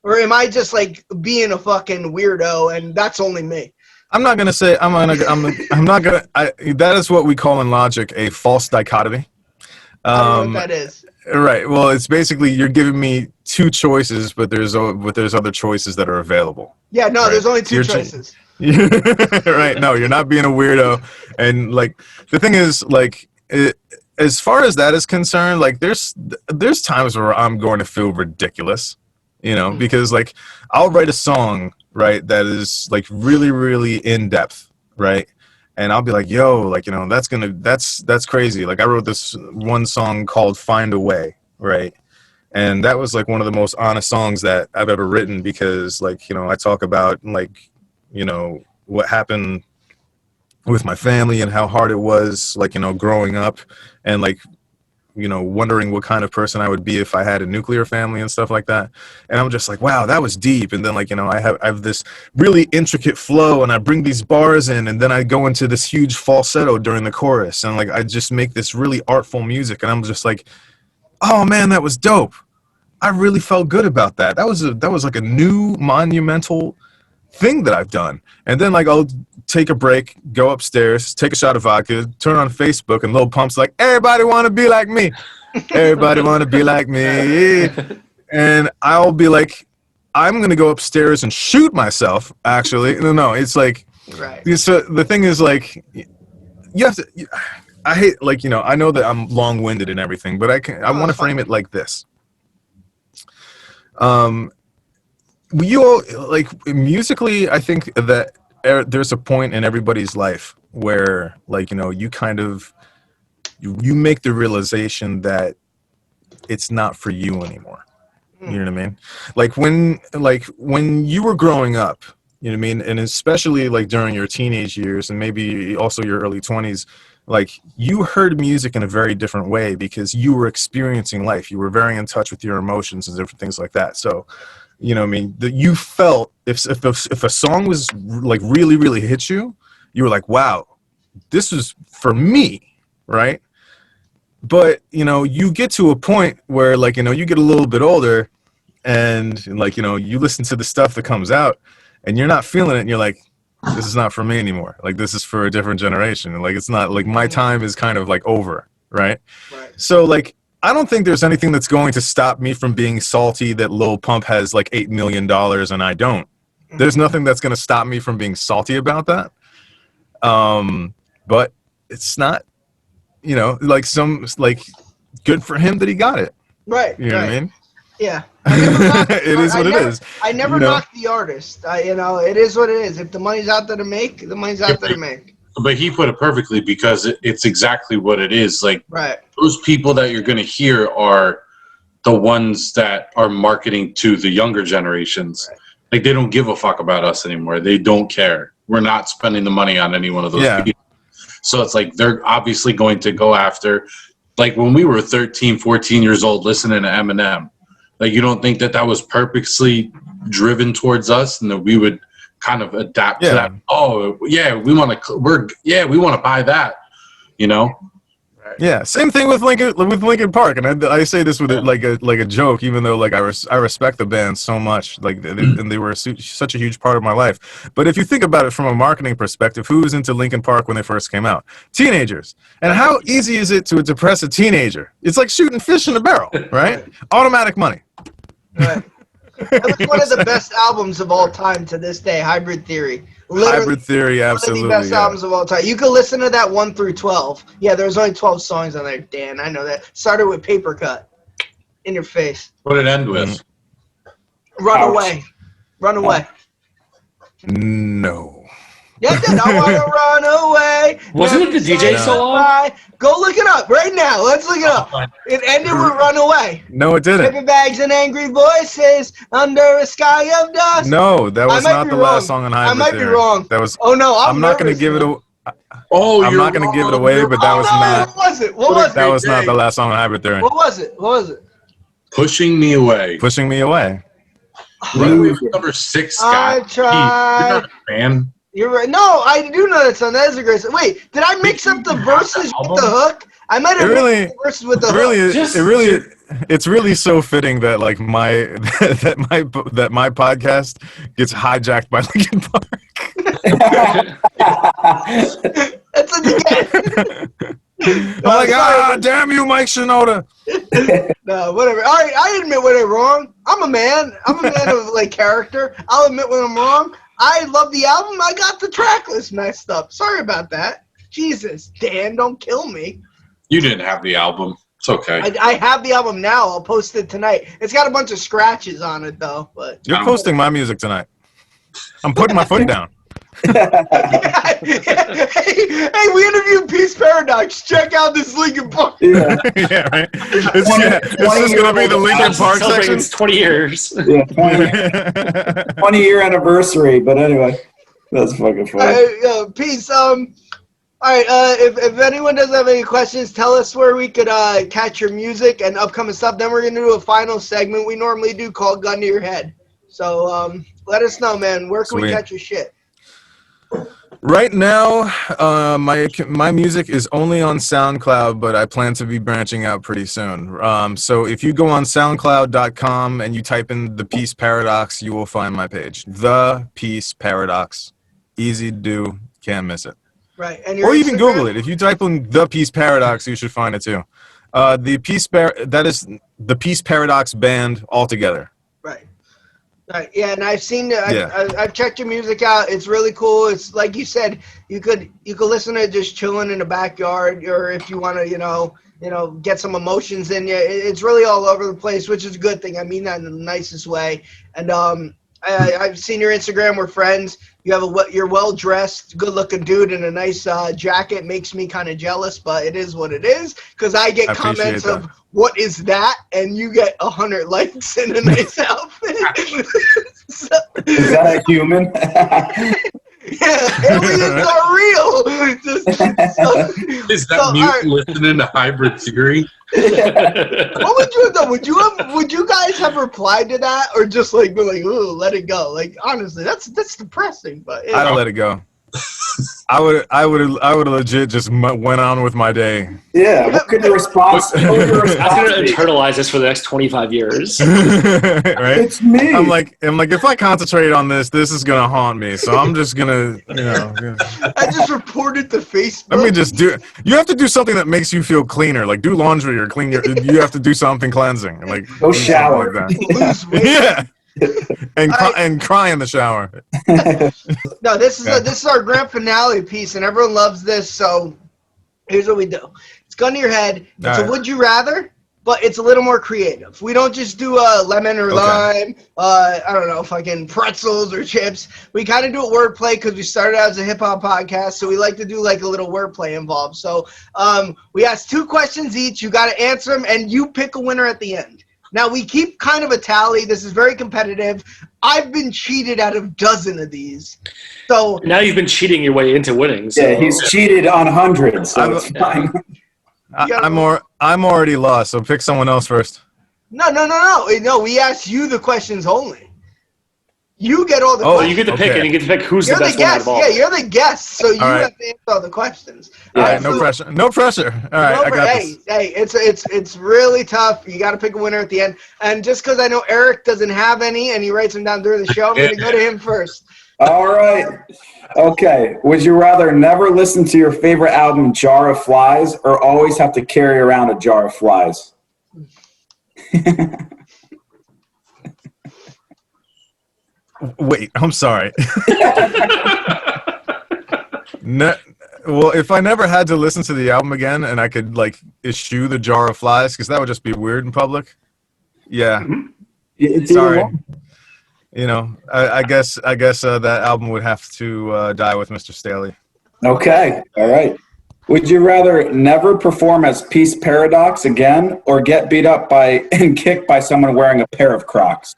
Or am I just like being a fucking weirdo and that's only me? I'm not gonna say that is what we call in logic a false dichotomy. I don't know what that is. Right. Well, it's basically you're giving me two choices, but there's other choices that are available. Yeah, no, right? there's only two choices. Right. No, you're not being a weirdo. And like the thing is, like as far as that is concerned, like there's times where I'm going to feel ridiculous, because like I'll write a song, right, that is like really, really in depth, right? And I'll be like, yo, like, that's crazy. Like I wrote this one song called Find a Way, right? And that was like one of the most honest songs that I've ever written because like, I talk about like, what happened with my family and how hard it was, like, growing up and like, wondering what kind of person I would be if I had a nuclear family and stuff like that. And I'm just like, wow, that was deep. And then like, I have this really intricate flow and I bring these bars in and then I go into this huge falsetto during the chorus. And like, I just make this really artful music. And I'm just like, oh man, that was dope. I really felt good about that. That was like a new monumental thing that I've done. And then like I'll take a break, go upstairs, take a shot of vodka, turn on Facebook, and Lil Pump's like, everybody want to be like me. Everybody want to be like me. And I'll be like, I'm going to go upstairs and shoot myself, actually. No, it's like, Right. so the thing is like, you have to, I hate, like, you know, I know that I'm long-winded and everything, but I want to frame it like this. You all, like, musically, I think that there's a point in everybody's life where, like, you know, you kind of, you make the realization that it's not for you anymore. You know what I mean? Like when you were growing up, you know what I mean? And especially like during your teenage years and maybe also your early 20s, like you heard music in a very different way because you were experiencing life. You were very in touch with your emotions and different things like that. So, you know what I mean? That you felt if a song was like really, really hit you, you were like, wow, this was for me, right? But, you know, you get to a point where, like, you know, you get a little bit older and, like, you know, you listen to the stuff that comes out and you're not feeling it and you're like, this is not for me anymore. Like, this is for a different generation. And, like, it's not, like, my time is kind of, like, over, right? Right. So, like, I don't think there's anything that's going to stop me from being salty that Lil Pump has, like, $8 million and I don't. There's nothing that's going to stop me from being salty about that. But it's not, you know, like good for him that he got it. Right. You know what I mean? Yeah. It is what it is. I never you know? knock the artist. You know, it is what it is. If the money's out there to make, the money's out there to make. But he put it perfectly because it's exactly what it is. Like, Right. those people that you're going to hear are the ones that are marketing to the younger generations. Right. Like, they don't give a fuck about us anymore. They don't care. We're not spending the money on any one of those people. So it's like they're obviously going to go after, like when we were 13, 14 years old listening to Eminem, like you don't think that was purposely driven towards us and that we would kind of adapt to that? Oh, yeah, we want to buy that, you know? Yeah, same thing with Linkin Park, and I say this with like a joke, even though like I respect the band so much, like and they were such a huge part of my life. But if you think about it from a marketing perspective, who was into Linkin Park when they first came out? Teenagers. And how easy is it to depress a teenager? It's like shooting fish in a barrel, right? Automatic money. Right. That was one of the best albums of all time to this day, Hybrid Theory. Literally, Hybrid Theory, absolutely. One of the best albums of all time. You can listen to that 1 through 12. Yeah, there's only 12 songs on there. Dan, I know that. Started with Paper Cut. In your face. What did it end with? Run away. Run away. No. Yeah, it did. I want to run away. Wasn't it the DJ solo? Go look it up right now. Let's look it up. It ended with Run Away. No, it didn't. Paper bags and angry voices under a sky of dust. No, that was not the last song on Hybrid I might be wrong. That was. Oh no, I'm not going to give it away. Oh, I'm not going to give it away, but that was not. What was it? What was it? That was not the last song on Hybrid Theory. What was it? What was it? Pushing Me Away. Pushing Me Away. Run Away was number 6, Scott. I tried. You're not a fan. You're right. No, I do know that song. That is a great song. Wait, did I mix up the verses with the hook? I might have mixed the verses with the hook. It's really so fitting that like my podcast gets hijacked by Linkin Park. That's a good. I'm like, damn you, Mike Shinoda. No, whatever. All right, I admit when I'm wrong. I'm a man of like character. I'll admit when I'm wrong. I love the album. I got the track list messed up. Sorry about that. Jesus, Dan, don't kill me. You didn't have the album. It's okay. I have the album now. I'll post it tonight. It's got a bunch of scratches on it, though. But you're posting my music tonight. I'm putting my foot down. Hey, we interviewed Peace Paradox. Check out this Linkin Park. Yeah, right. This is gonna be the Linkin Park section. It's 20 years. Yeah, 20-year anniversary. But anyway, that's fucking funny. Peace. All right. If anyone doesn't have any questions, tell us where we could catch your music and upcoming stuff. Then we're gonna do a final segment we normally do called Gun to Your Head. So let us know, man. Where can we catch your shit? Right now, my music is only on SoundCloud, but I plan to be branching out pretty soon. So if you go on SoundCloud.com and you type in The Peace Paradox, you will find my page. The Peace Paradox. Easy to do. Can't miss it. Right. And your Or you can Instagram? Google it. If you type in The Peace Paradox, you should find it too. That is The Peace Paradox Band altogether. Right. Right. Yeah, and I've seen Yeah. I've checked your music out. It's really cool. It's like you said, you could listen to it just chilling in the backyard, or if you want to, get some emotions in you. It's really all over the place, which is a good thing. I mean that in the nicest way. And I've seen your Instagram. We're friends. You're well dressed, good looking dude in a nice jacket. Makes me kind of jealous, but it is what it is. Because I get comments that. of what is that, and you get 100 likes in a nice outfit. So, Is that a human? yeah, aliens are real. Is that mute listening to Hybrid Theory? What would you have done? Would you guys have replied to that, or just like be like, "Ooh, let it go"? Like honestly, that's depressing. But I'd let it go. I would legit just went on with my day. Yeah. What could your response? I'm going to internalize this for the next 25 years. Right? It's me. I'm like, if I concentrate on this is gonna haunt me. So I'm just gonna, I just reported to Facebook. let me just do. You have to do something that makes you feel cleaner, like do laundry or clean your. You have to do something cleansing, like Go do something shower. like that. Lose weight. Yeah. And cry in the shower. No, this is our grand finale piece, and everyone loves this. So here's what we do: it's gun to your head. It's All a right. would you rather, but it's a little more creative. We don't just do a lemon or Okay. lime. I don't know, fucking pretzels or chips. We kind of do a wordplay because we started out as a hip hop podcast, so we like to do like a little wordplay involved. So we ask 2 questions each. You got to answer them, and you pick a winner at the end. Now, we keep kind of a tally. This is very competitive. I've been cheated out of a dozen of these. So Now you've been cheating your way into winning. So. Yeah, he's cheated on hundreds, so I'm- it's fine. I'm already lost. So pick someone else first. no. We ask you the questions only. You get all the So questions. you get to pick, Okay. and you get to pick who's You're the the best one out guest. of all. Yeah, you're the guest, so you right. have to answer all the questions. Yeah. All right, no pressure. No pressure. All right, I got this. Hey, it's really tough. You got to pick a winner at the end. And just because I know Eric doesn't have any, and he writes them down during the show, I'm going to go to him first. All right. Okay. Would you rather never listen to your favorite album, Jar of Flies, or always have to carry around a jar of flies? Wait, I'm sorry. Well, if I never had to listen to the album again and I could like eschew the Jar of Flies, because that would just be weird in public. Yeah, It's either sorry. one. I guess that album would have to die with Mr. Staley. Okay. All right. Would you rather never perform as Peace Paradox again, or get beat up by and kicked by someone wearing a pair of Crocs?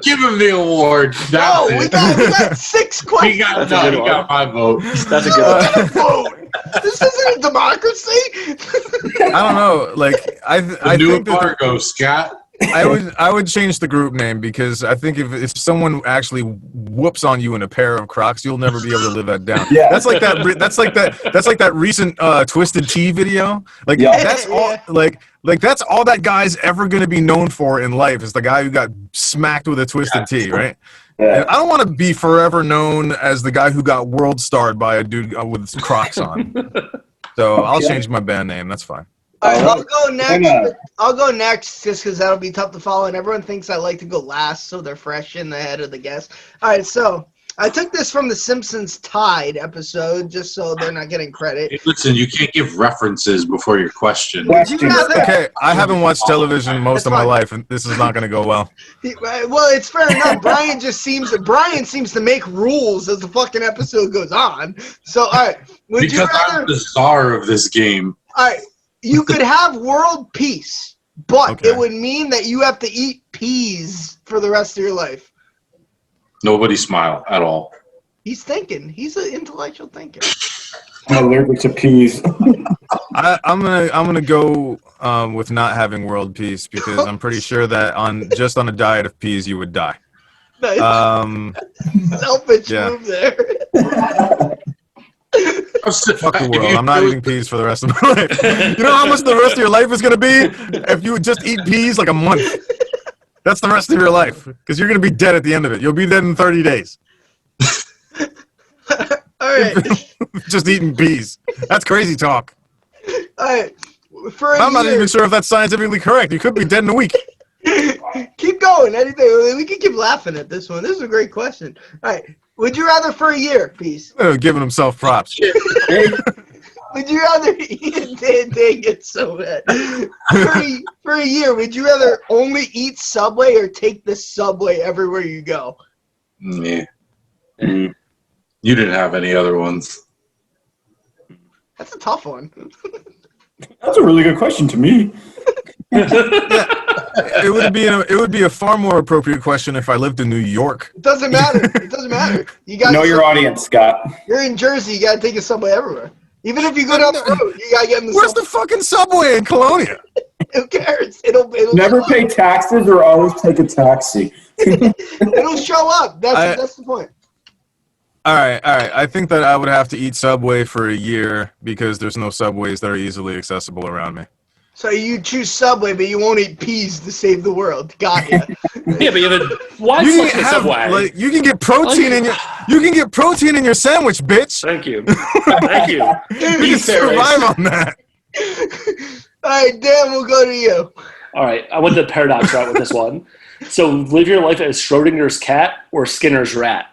Give him the award. No, That's we it. got 6 questions. He got, That's a good he one. got my vote. That's a good one. Vote. This isn't a democracy. I don't know. Like I The new think that embargo, Scott. I would change the group name, because I think if someone actually whoops on you in a pair of Crocs, you'll never be able to live that down. Yeah. That's like that recent Twisted Tea video. Like Yeah. that's all like that's all that guy's ever going to be known for in life, is the guy who got smacked with a Twisted Tea, right? Yeah. And I don't want to be forever known as the guy who got world starred by a dude with Crocs on. So I'll change my band name. That's fine. All right, All I'll right. go Hang on. next. I'll go next just because that'll be tough to follow, and everyone thinks I like to go last, so they're fresh in the head of the guest. All right, so I took this from the Simpsons Tide episode, just so they're not getting credit. Hey, listen, you can't give references before your question. Questions. Okay, I haven't watched television most of my fine. life, and this is not going to go well. Well, it's fair enough. Brian seems to make rules as the fucking episode goes on. So, all right, would you Because rather? I'm the czar of this game. All right, you could have world peace, but Okay. it would mean that you have to eat peas for the rest of your life. Nobody smile at all. He's thinking. He's an intellectual thinker. I'm allergic to peas. I'm gonna go with not having world peace because I'm pretty sure that on a diet of peas you would die. Nice. Um, Selfish yeah. move there. Fuck the world. I'm not eating peas for the rest of my life. You know how much the rest of your life is gonna be if you would just eat peas like a month. That's the rest of your life because you're gonna be dead at the end of it. You'll be dead in 30 days. All right. Just eating peas. That's crazy talk. All right. For a I'm not year, even sure if that's scientifically correct. You could be dead in a week. keep going. Anything. We can keep laughing at this one. This is a great question. All right. Would you rather for a year, peace? Giving himself props. Would you rather Dan gets so mad. For a year, would you rather only eat Subway or take the Subway everywhere you go? Yeah. You didn't have any other ones. That's a tough one. That's a really good question to me. It would be a far more appropriate question if I lived in New York. It doesn't matter. It doesn't matter. You got Know your audience, Scott. You're in Jersey. You got to take a Subway everywhere. Even if you go down the road, you got to get in the Where's Subway. the fucking Subway in Colonia? Who cares? It'll Never show pay up. taxes or always take a taxi. It'll show up. That's the point. All right. I think that I would have to eat Subway for a year because there's no Subways that are easily accessible around me. So you choose Subway, but you won't eat peas to save the world. Got ya. Yeah, but you have a wide You selection can of Subway. have you can get protein in your sandwich, bitch. Thank you. Thank you. You can survive on that. All right, Dan, we'll go to you. All right, I went the paradox route with this one. So live your life as Schrodinger's cat or Skinner's rat.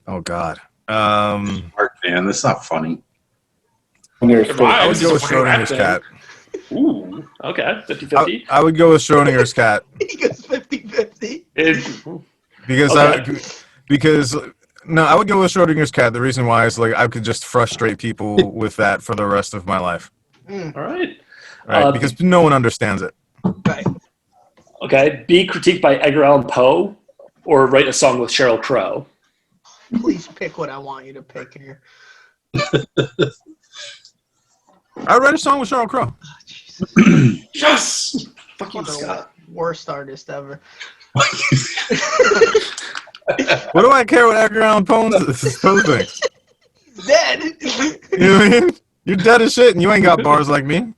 Oh God. Mark, man, that's not funny. I would go with Schrodinger's cat. Ooh, okay, 50-50. I would go with Schrodinger's cat He goes 50-50. because no, I would go with Schrodinger's cat. The reason why is like I could just frustrate people with that for the rest of my life. All right. Right? Because no one understands it. Right. Okay, be critiqued by Edgar Allan Poe or write a song with Sheryl Crow. Please pick what I want you to pick here. I read a song with Sheryl Crow. Oh, Jesus. Yes! Fucking What the Scott. worst artist ever. What do I care what Edgar Allan Poe thinks? Dead. You know what I mean? You're dead as shit and you ain't got bars like me.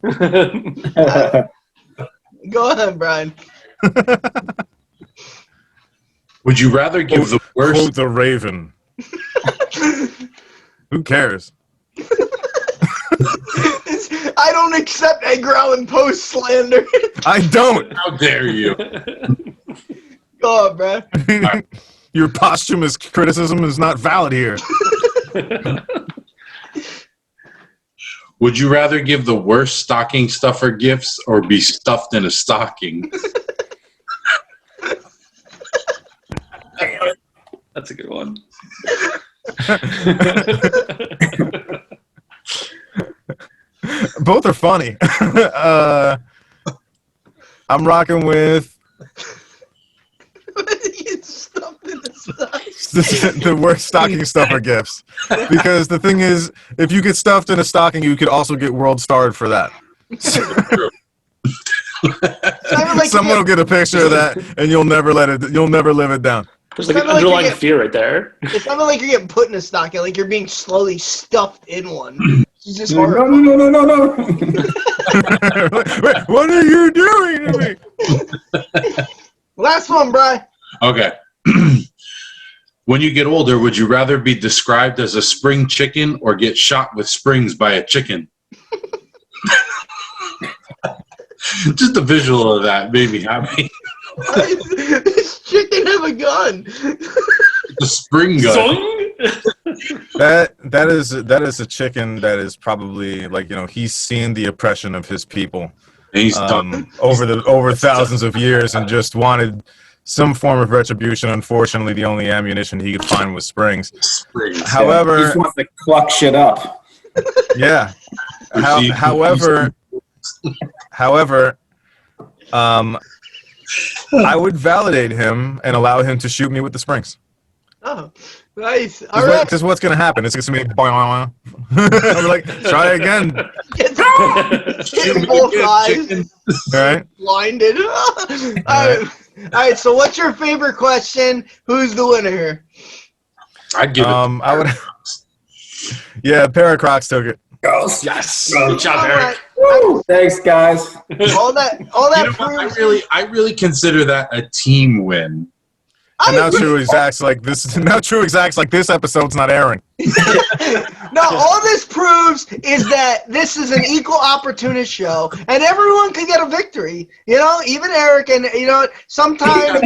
Go ahead, Brian. Would you rather give the Quote worst? the Raven. Who cares? I don't accept Edgar Allan Poe slander. I don't. How dare you? Go on, Brian. Your posthumous criticism is not valid here. Would you rather give the worst stocking stuffer gifts or be stuffed in a stocking? That's a good one. Both are funny. I'm rocking with the worst stocking stuffer gifts. Because the thing is, if you get stuffed in a stocking, you could also get world starred for that. Someone will get a picture of that, and you'll never live it down. There's like an underlying fear right there. It's not like you're getting put in a stocking, like you're being slowly stuffed in one. It's just horrible. No. Wait, what are you doing to me? Last one, Brian. Okay. When you get older, would you rather be described as a spring chicken or get shot with springs by a chicken? Just the visual of that made me happy. This chicken have a gun. The spring gun. That is a chicken that is probably like, you know, he's seen the oppression of his people And he's done. over thousands of years and just wanted some form of retribution. Unfortunately, the only ammunition he could find was springs. Springs. He However, just wants to cluck shit up. yeah. However, I would validate him and allow him to shoot me with the springs. Oh, Nice. All right. This is what's gonna happen. It's gonna be I'll be like, try again. Getting both eyes All right. blinded. All right. So, what's your favorite question? Who's the winner here? I'd give it. I would. Yeah, a pair of Crocs took it. Girls. Yes. Good job, All Eric. right. Woo! Thanks, guys. All that You know what? proves. I really consider that a team win. And now agree. TruExact's like this. Now TruExact's like this episode's not airing. No, all this proves is that this is an equal opportunist show, and everyone can get a victory. You know, even Eric, and sometimes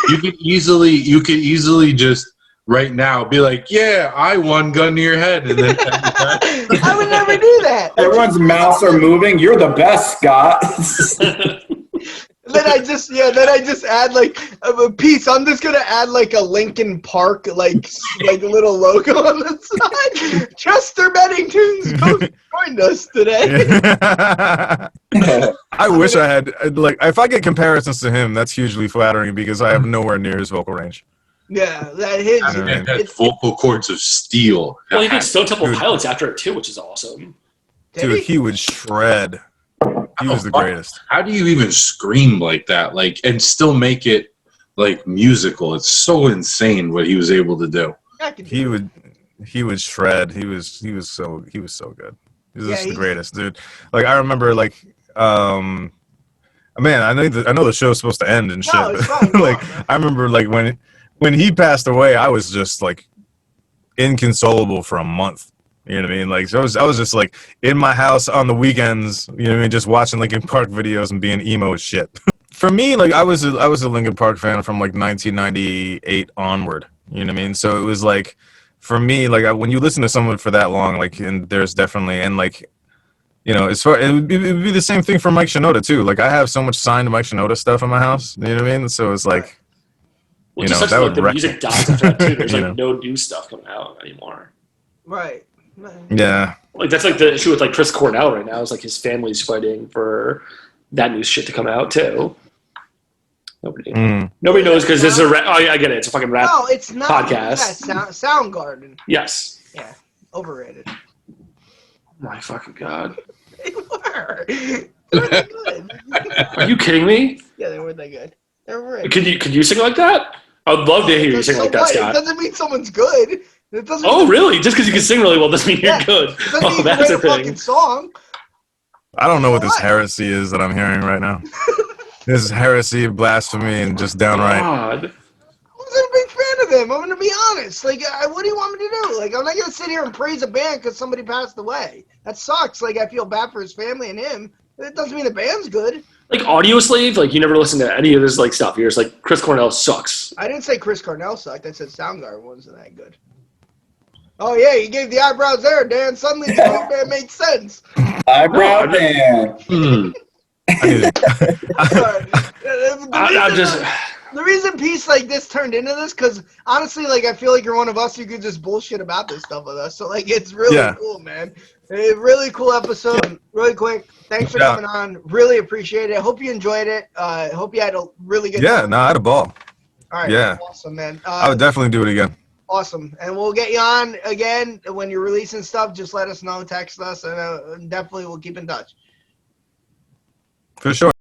You could easily just right now be like, yeah, I won, gun to your head, and then I would never do that. Everyone's mouths are moving. You're the best, Scott. Then I just add like a piece. I'm just gonna add like a Lincoln Park like little logo on the side. Chester Bennington's joined us today. I wish I had like if I get comparisons to him, that's hugely flattering because I have nowhere near his vocal range. Yeah, that his. I don't know. and had vocal cords of steel. Well, you did Stone Temple Pilots after it too, which is awesome. Dude, he would shred. He was the greatest. How do you even scream like that, like, and still make it like musical? It's so insane what he was able to do. He would shred. He was so good. He was just the greatest, dude. Like I remember, like, man, I know the show's supposed to end and shit. No, it's But, fine. like I remember, like when he passed away, I was just like inconsolable for a month. You know what I mean? Like, so I was just like in my house on the weekends. You know what I mean? Just watching Linkin Park videos and being emo as shit. For me, like I was a Linkin Park fan from like 1998 onward. You know what I mean? So it was like, for me, like when you listen to someone for that long, like, and there's definitely, and like, you know, as far it would be the same thing for Mike Shinoda too. Like I have so much signed Mike Shinoda stuff in my house. You know what I mean? So it's like, Well, you just know, such that like would the wreck music me. dies after that too. There's You like know? no new stuff coming out anymore. Right. Yeah. Like that's like the issue with like Chris Cornell right now. Is like his family's fighting for that new shit to come out too. Nobody knows because this is I get it. It's a fucking rap. No, it's not. Podcast. Yeah, Soundgarden. Yes. Yeah, overrated. My fucking god. They were. They weren't that good. Are you kidding me? Yeah, they weren't that good. They were overrated. Could you sing like that? I'd love to hear you sing like that, what? It Scott. doesn't mean someone's good. It doesn't. Oh, really? Just because you can sing really well doesn't mean Yeah. you're good. It doesn't Oh, mean that's you a write a fucking thing. song. I don't know what this What? heresy is that I'm hearing right now. This is heresy, blasphemy, and just downright. God. I wasn't a big fan of them. I'm gonna be honest. Like, what do you want me to do? Like, I'm not gonna sit here and praise a band because somebody passed away. That sucks. Like, I feel bad for his family and him. It doesn't mean the band's good. Like Audio Slave, like you never listen to any of his like stuff. You're just like Chris Cornell sucks. I didn't say Chris Cornell sucked. I said Soundgarden wasn't that good. Oh yeah, you gave the eyebrows there, Dan. Suddenly the whole band made sense. Eyebrow man. I'm just. The reason piece like this turned into this, because honestly, like I feel like you're one of us. You could just bullshit about this stuff with us. So like, it's really cool, man. A really cool episode. Really quick. Thanks for coming on. Really appreciate it. Hope you enjoyed it. Hope you had a really good. Yeah, no, I had a ball. All right. Yeah. Awesome, man. I would definitely do it again. Awesome. And we'll get you on again when you're releasing stuff. Just let us know. Text us, and definitely we'll keep in touch. For sure.